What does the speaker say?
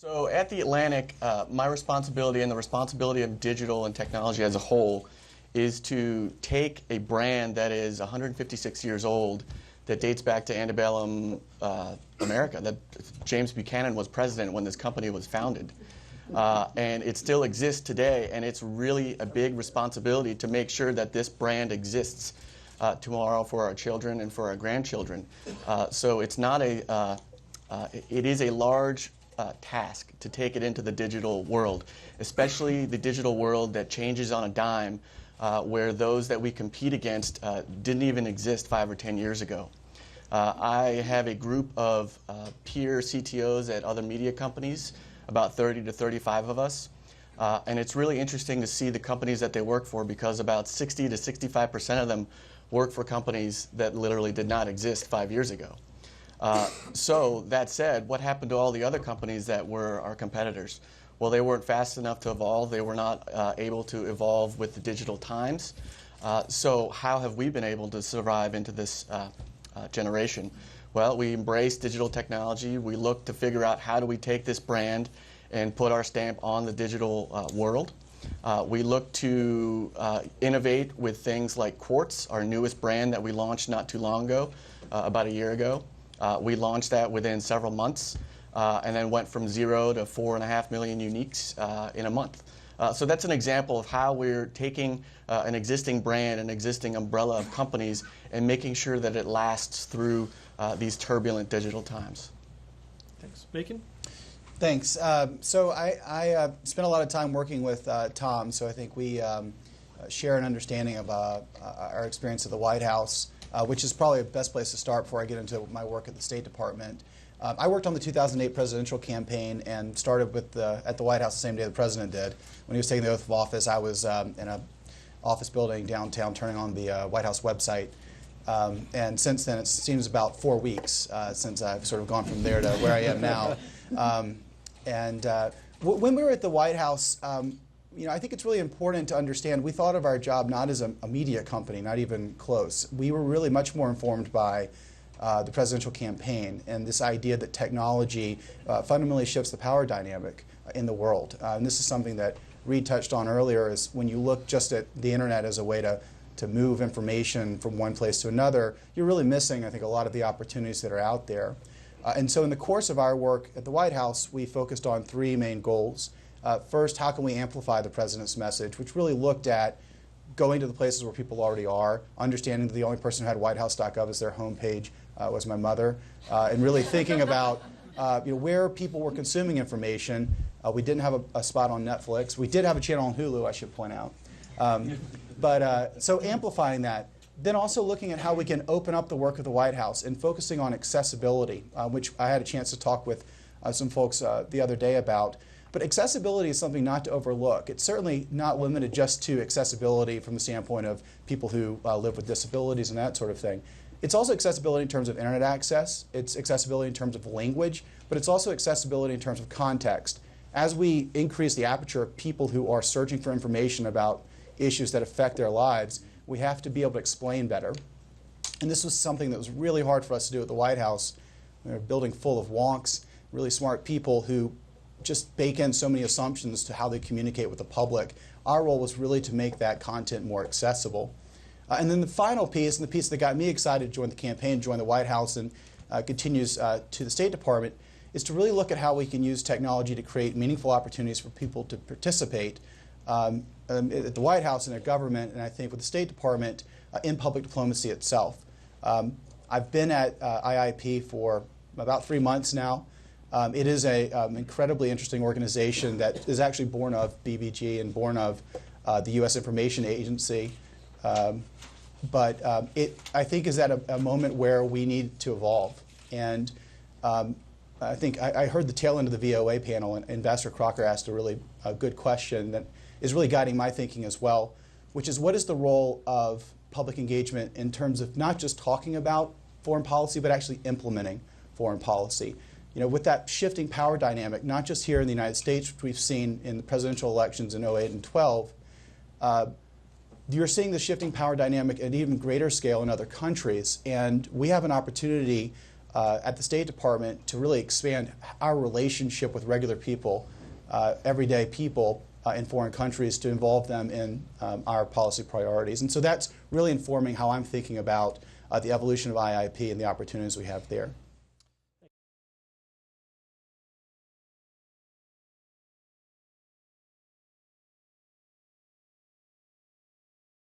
So at The Atlantic, my responsibility and the responsibility of digital and technology as a whole is to take a brand that is 156 years old, that dates back to antebellum America, that James Buchanan was president when this company was founded. And it still exists today, and it's really a big responsibility to make sure that this brand exists tomorrow for our children and for our grandchildren. So it's not a, it is a large task to take it into the digital world, especially the digital world that changes on a dime, where those that we compete against didn't even exist 5 or 10 years ago. I have a group of peer CTOs at other media companies, about 30 to 35 of us, and it's really interesting to see the companies that they work for, because about 60 to 65% of them work for companies that literally did not exist 5 years ago. So that said, what happened to all the other companies that were our competitors? Well, they weren't fast enough to evolve. They were not able to evolve with the digital times. So how have we been able to survive into this generation? Well, we embrace digital technology. We look to figure out how do we take this brand and put our stamp on the digital world. We look to innovate with things like Quartz, our newest brand that we launched not too long ago, about a year ago. We launched that within several months, and then went from 0 to 4.5 million uniques in a month. So that's an example of how we're taking an existing brand, an existing umbrella of companies, and making sure that it lasts through these turbulent digital times. Thanks. Macon? Thanks. So I spent a lot of time working with Tom, so I think we share an understanding of our experience at the White House, which is probably the best place to start before I get into my work at the State Department. I worked on the 2008 presidential campaign and started with at the White House the same day the president did. When he was taking the oath of office, I was in an office building downtown turning on the White House website. And since then, it seems about 4 weeks since I've sort of gone from there to where I am now. When we were at the White House, you know, I think it's really important to understand we thought of our job not as a media company, not even close. We were really much more informed by the presidential campaign and this idea that technology fundamentally shifts the power dynamic in the world. And this is something that Reed touched on earlier, is when you look just at the internet as a way to move information from one place to another, you're really missing, I think, a lot of the opportunities that are out there. And so in the course of our work at the White House, we focused on 3 main goals. First, how can we amplify the president's message, which really looked at going to the places where people already are, understanding that the only person who had whitehouse.gov as their homepage was my mother, and really thinking about you know, where people were consuming information. We didn't have a spot on Netflix. We did have a channel on Hulu, I should point out. So amplifying that. Then also looking at how we can open up the work of the White House and focusing on accessibility, which I had a chance to talk with some folks the other day about. But accessibility is something not to overlook. It's certainly not limited just to accessibility from the standpoint of people who live with disabilities and that sort of thing. It's also accessibility in terms of internet access. It's accessibility in terms of language, but it's also accessibility in terms of context. As we increase the aperture of people who are searching for information about issues that affect their lives, we have to be able to explain better. And this was something that was really hard for us to do at the White House. We were a building full of wonks, really smart people who just bake in so many assumptions to how they communicate with the public. Our role was really to make that content more accessible. And then the final piece, and the piece that got me excited to join the campaign, join the White House, and continues to the State Department, is to really look at how we can use technology to create meaningful opportunities for people to participate at the White House and their government, and I think with the State Department in public diplomacy itself. I've been at IIP for about 3 months now. It is an incredibly interesting organization that is actually born of BBG and born of the U.S. Information Agency. But it, I think, is at a moment where we need to evolve. And I think I heard the tail end of the VOA panel, and Ambassador Crocker asked a really good question that is really guiding my thinking as well, which is, what is the role of public engagement in terms of not just talking about foreign policy, but actually implementing foreign policy? You know, with that shifting power dynamic, not just here in the United States, which we've seen in the presidential elections in 2008 and 2012, you're seeing the shifting power dynamic at an even greater scale in other countries. And we have an opportunity at the State Department to really expand our relationship with regular people, everyday people in foreign countries, to involve them in our policy priorities. And so that's really informing how I'm thinking about the evolution of IIP and the opportunities we have there.